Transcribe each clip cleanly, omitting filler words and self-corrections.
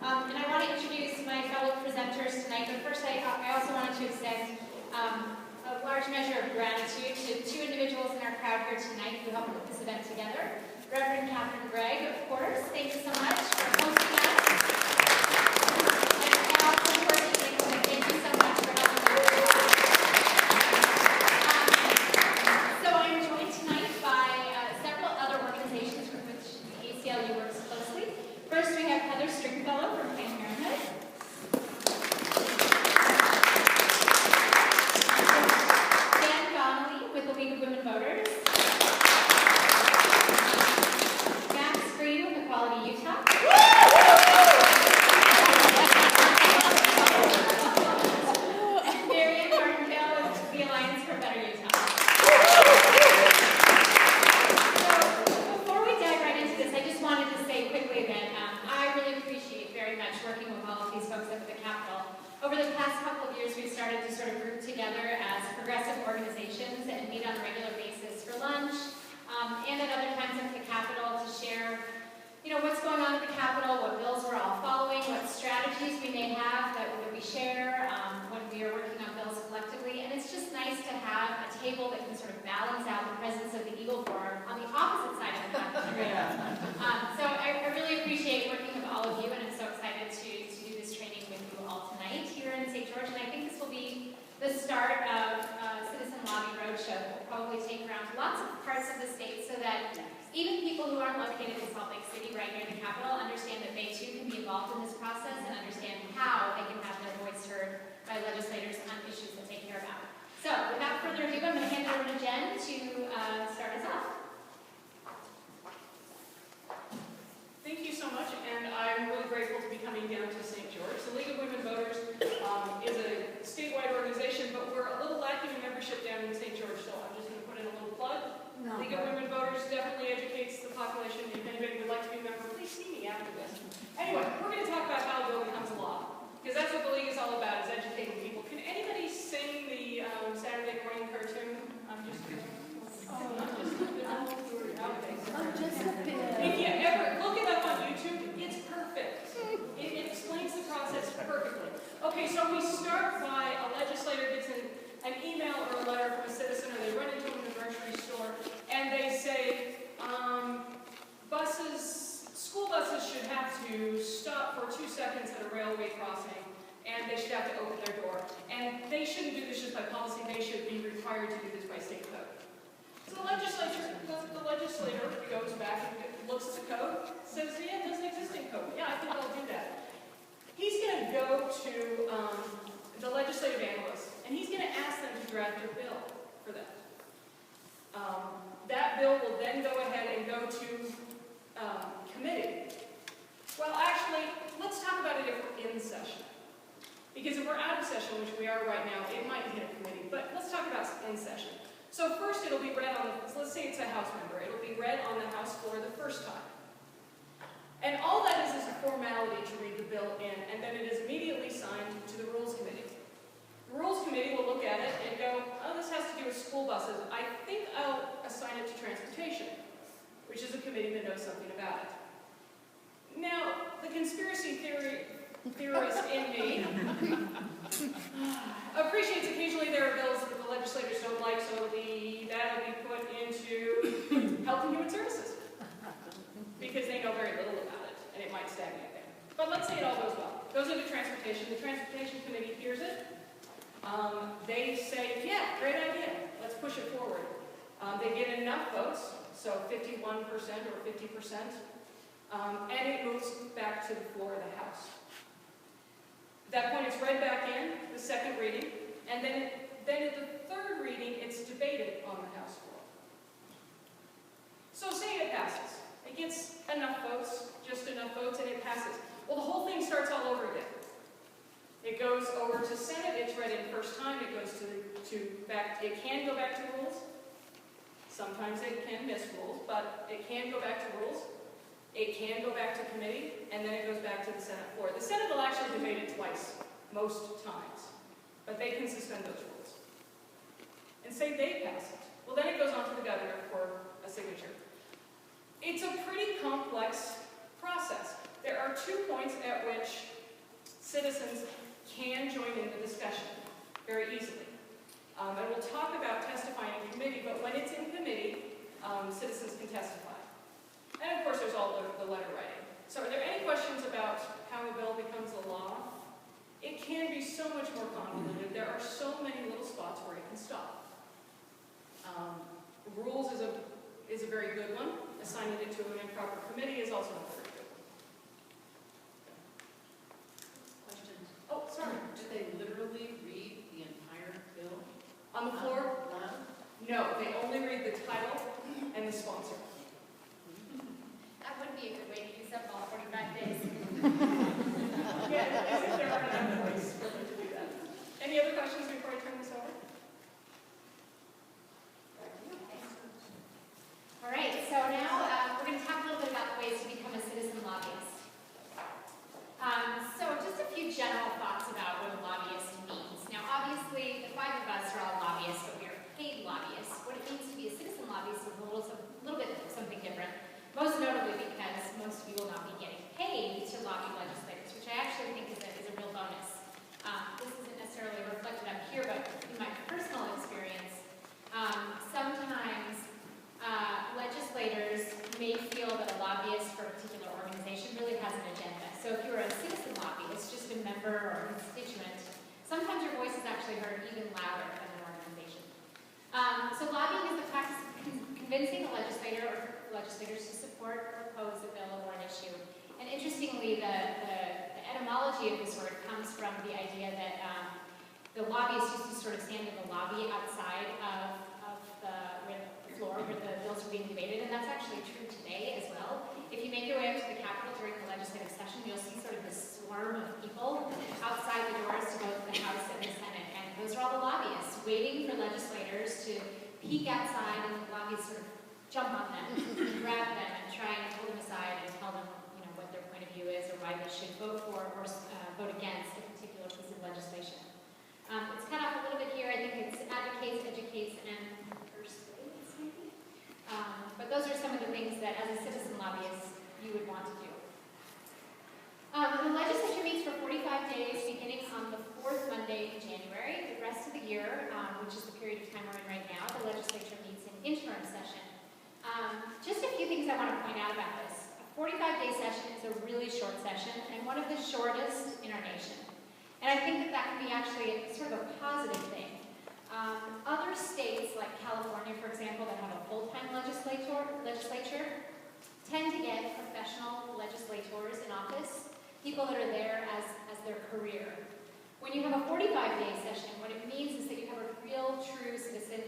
And I want to introduce my fellow presenters tonight, but first I also wanted to extend a large measure of gratitude to two individuals in our crowd here tonight who helped put this event together. Reverend Catherine Gregg, of course. Thank you so much for hosting us. And also Courtney Nicholson, thank you so much for helping us. So I'm joined tonight by several other organizations with which the ACLU works closely. First, we have Heather Stringfellow from Planned Parenthood. Dan Donnelly with the League of Women Voters. Max Green with Equality Utah. And Marianne Martindale with the Alliance for Better Utah. So, before we dive right into this, I just wanted to say quickly that I really appreciate very much working with all of these folks up at the Capitol. Over the past couple of years, we've started to sort of group together as progressive organizations and meet on a regular basis for lunch, and at other times at the Capitol to share, what's going on at the Capitol, what bills we're all following, what strategies we may have that we share when we are working on bills collectively. And it's just nice to have a table that can sort of balance out the presence of the Eagle Forum on the opposite side of the cafeteria. So I really appreciate working with all of you, and I'm so excited to do this training with you all tonight here in St. George. And I think this will be the start of Citizen Lobby Roadshow that will probably take around lots of parts of the state so that even people who aren't located in Salt Lake City right near the Capitol understand that they too can be involved in this process and understand how they can have their voice heard by legislators on issues that they care about. So without further ado, I'm going to hand it over to Jen to start us off. Thank you so much, and I'm really grateful to be coming down to St. George. The League of Women Voters is a statewide organization, but we're a little lacking in membership down in St. George, so I'm just going to put in a little plug. League of Women Voters definitely educates the population. If anybody would like to be a member, please see me after this. Anyway, we're going to talk about how a bill becomes a law, because that's what the League is all about, is educating people. Can anybody sing the Saturday morning cartoon? I'm just a bit. If you ever look it up on YouTube, it's perfect. It explains the process perfectly. Okay, so we start by a legislator gets an email or a letter from a citizen, or they run into them in the grocery store, and they say, school buses should have to stop for 2 seconds at a railway crossing, and they should have to open their door. And they shouldn't do this just by policy, they should be required to do this by state code. So the legislator goes back and looks at the code, says, yeah, it doesn't exist in code. Yeah, I think I'll do that. He's going to go to the legislative analyst, and he's going to ask them to draft a bill for that. That bill will then go ahead and go to committee. Well, actually, let's talk about it if we're in session. Because if we're out of session, which we are right now, it might hit a committee. But let's talk about in session. So first, it'll be read on, let's say it's a House member, it'll be read on the House floor the first time. And all that is a formality to read the bill in, and then it is immediately signed to the Rules Committee. The Rules Committee will look at it and go, oh, this has to do with school buses. I think I'll assign it to transportation, which is a committee that knows something about it. Now, the conspiracy theorist in me appreciates occasionally there are bills that the legislators don't like, so that'll be put into Health and Human Services, because they know very little about it, and it might stagnate there. But let's say it all goes well. It goes into transportation. The Transportation Committee hears it. They say, yeah, great idea. Let's push it forward. They get enough votes, so 51% or 50%, and it moves back to the floor of the House. At that point, it's read back in, the second reading, and then at the third reading, it's debated on the House floor. So say it passes. It gets enough votes, just enough votes, and it passes. Well, the whole thing starts all over again. It goes over to Senate, it's read in first time, it goes it can go back to rules. Sometimes it can miss rules, but it can go back to rules. It can go back to committee, and then it goes back to the Senate floor. The Senate will actually debate it twice, most times, but they can suspend those rules. And say they pass it. Well, then it goes on to the governor for a signature. It's a pretty complex process. there are 2 points at which citizens can join in the discussion very easily. And we'll talk about testifying in committee, but when it's in committee, citizens can testify. And of course, there's all the letter writing. So are there any questions about how a bill becomes a law? It can be so much more convoluted. There are so many little spots where it can stop. Rules is a very good one. Assigning it to an improper committee is also a very good one. Question. Oh, sorry. Do they literally read the entire bill? On the floor? Loud? No, they only read the title and the sponsor. That would be a good way to use up all 45 days. Yeah, as if there aren't enough ways for them to do that. Any other questions before I turn this over? All right, so now we're going to talk a little bit about ways to become a citizen lobbyist. So just a few general thoughts about what a lobbyist means. Now, obviously, the 5 of us are all lobbyists, but we are paid lobbyists. What it means to be a citizen lobbyist is a little bit something different. Most notably because most of you will not be getting paid to lobby legislators, which I actually think is a real bonus. This isn't necessarily reflected up here, but in my personal experience, sometimes legislators may feel that a lobbyist for a particular organization really has an agenda. So if you're a citizen lobbyist, just a member or a constituent, sometimes your voice is actually heard even louder than an organization. So lobbying is the practice of convincing a legislator or legislators to support or oppose a bill or an issue. And interestingly, the etymology of this word comes from the idea that the lobbyists used to sort of stand in the lobby outside of the floor where the bills were being debated, and that's actually true today as well. If you make your way up to the Capitol during the legislative session, you'll see sort of this swarm of people outside the doors to go to the House and the Senate, and those are all the lobbyists waiting for legislators to peek outside, and the lobbyists sort of jump on them, and grab them, and try and pull them aside and tell them, what their point of view is or why they should vote for or vote against a particular piece of legislation. It's cut off a little bit here. I think it's advocates, educates, and persuades, maybe. But those are some of the things that, as a citizen lobbyist, you would want to do. The legislature meets for 45 days, beginning on the 4th Monday in January. The rest of the year, which is the period of time we're in right now, the legislature meets in interim session. Just a few things I want to point out about this. A 45-day session is a really short session, and one of the shortest in our nation. And I think that can be actually sort of a positive thing. Other states, like California, for example, that have a full-time legislature, tend to get professional legislators in office, people that are there as their career. When you have a 45-day session, what it means is that you have a real, true citizen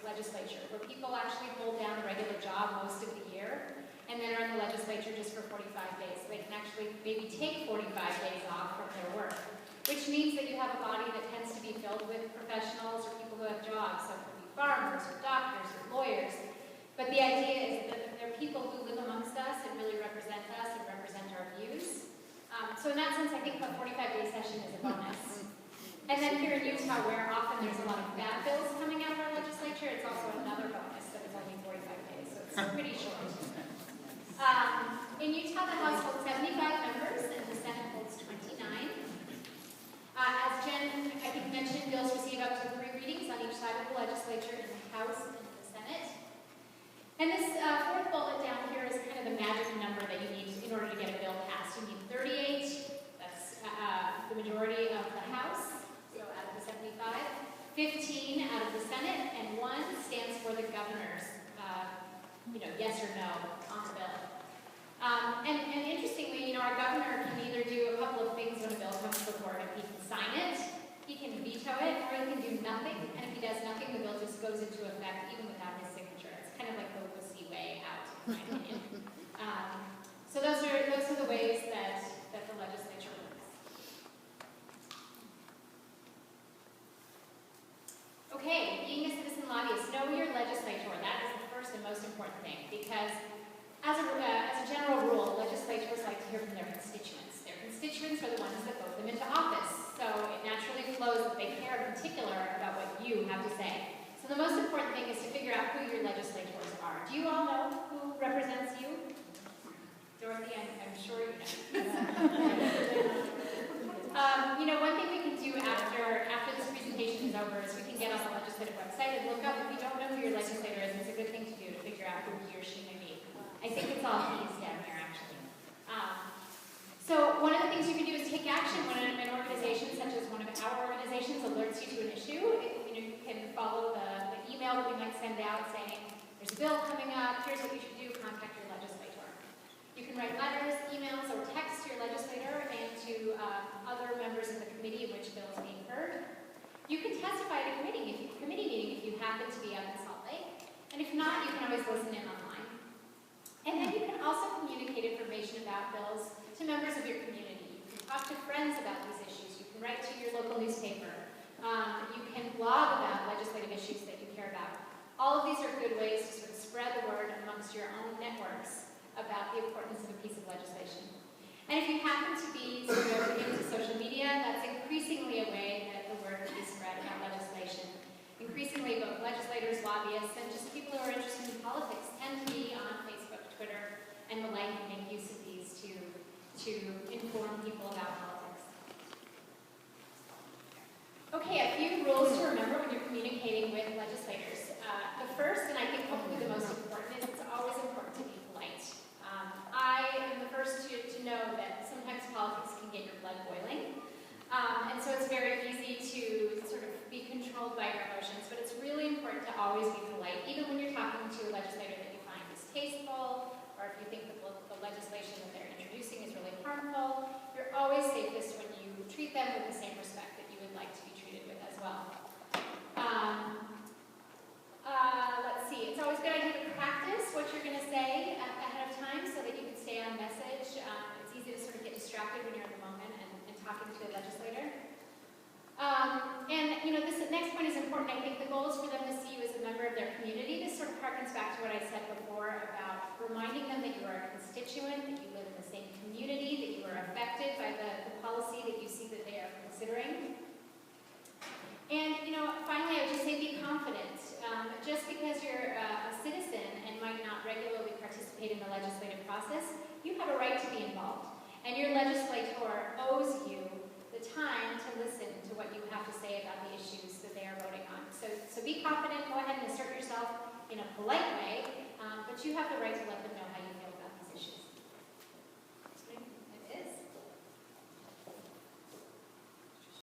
legislature, where people actually hold down a regular job most of the year, and then are in the legislature just for 45 days. So they can actually maybe take 45 days off from their work, which means that you have a body that tends to be filled with professionals or people who have jobs. So it could be farmers or doctors or lawyers. But the idea is that they're people who live amongst us and really represent us and represent our views. So in that sense, I think a 45-day session is a bonus. And then here in Utah, where often there's a lot of bad bills coming out of our legislature, it's also another bonus that is only 45 days. So it's pretty short. In Utah, the House holds 75 members and the Senate holds 29. As Jen, I think, mentioned, bills receive up to 3 readings on each side of the legislature in the House and the Senate. And this 4th bullet down here is kind of the magic number that you need in order to get a bill passed. You need 38, that's the majority of the House, so out of the 75, 15 out of the Senate, and 1 stands for the governor's, yes or no on the bill. And interestingly, our governor can either do a couple of things when a bill comes before him. He can sign it, he can veto it, or he can do nothing. And if he does nothing, the bill just goes into effect even without his signature. It's kind of like the wussy way out, in my opinion. So those are the ways that the legislature works. Okay, being a citizen lobbyist, know your legislator. That is the first and most important thing, because as a general rule, legislators like to hear from their constituents. Their constituents are the ones that vote them into office. So it naturally flows that they care in particular about what you have to say. So the most important thing is to figure out who your legislators are. Do you all know who represents you? Dorothy, I'm sure you know. One thing we can do after this presentation is over is we can get on the legislative website and look up, if you don't know who your legislator is, it's a good thing to do to figure out who he or she may be. I think it's all he's down here, actually. So one of the things you can do is take action when an organization, such as one of our organizations, alerts you to an issue. You can follow the email that we might send out saying, there's a bill coming up, here's what you should do, contact your legislator. You can write letters, emails, or text your legislator and to other members of the committee in which bill is being heard. You can testify at a committee meeting if you happen to be up in Salt Lake. And if not, you can always listen in online. And then you can also communicate information about bills to members of your community. You can talk to friends about these issues. You can write to your local newspaper. You can blog about legislative issues that you care about. All of these are good ways to sort of spread the word amongst your own networks about the importance of a piece of legislation. And if you happen to be sort of into social media, that's increasingly a way that the word can be spread about legislation. Increasingly, both legislators, lobbyists, and just people who are interested in politics tend to be on Facebook, Twitter, and the like, and make use of these to inform people about politics. Okay, a few rules to remember when you're communicating with legislators. The first, and I think hopefully the most important, is it's always important to be polite. I am the first to know that sometimes politics can get your blood boiling. And so it's very easy to sort of be controlled by your emotions, but it's really important to always be polite, even when you're talking to a legislator that you find distasteful, or if you think that the legislation that they're introducing is really harmful. You're always safest when you treat them with the same respect that you would like to be treated with as well. Let's see, it's always a good idea to practice what you're going to say ahead of time so that you can stay on message. It's easy to sort of get distracted when you're in the moment and talking to a legislator. This next point is important. I think the goal is for them to see you as a member of their community. This sort of harkens back to what I said before about reminding them that you are a constituent, that you live in the same community, that you are affected by the policy that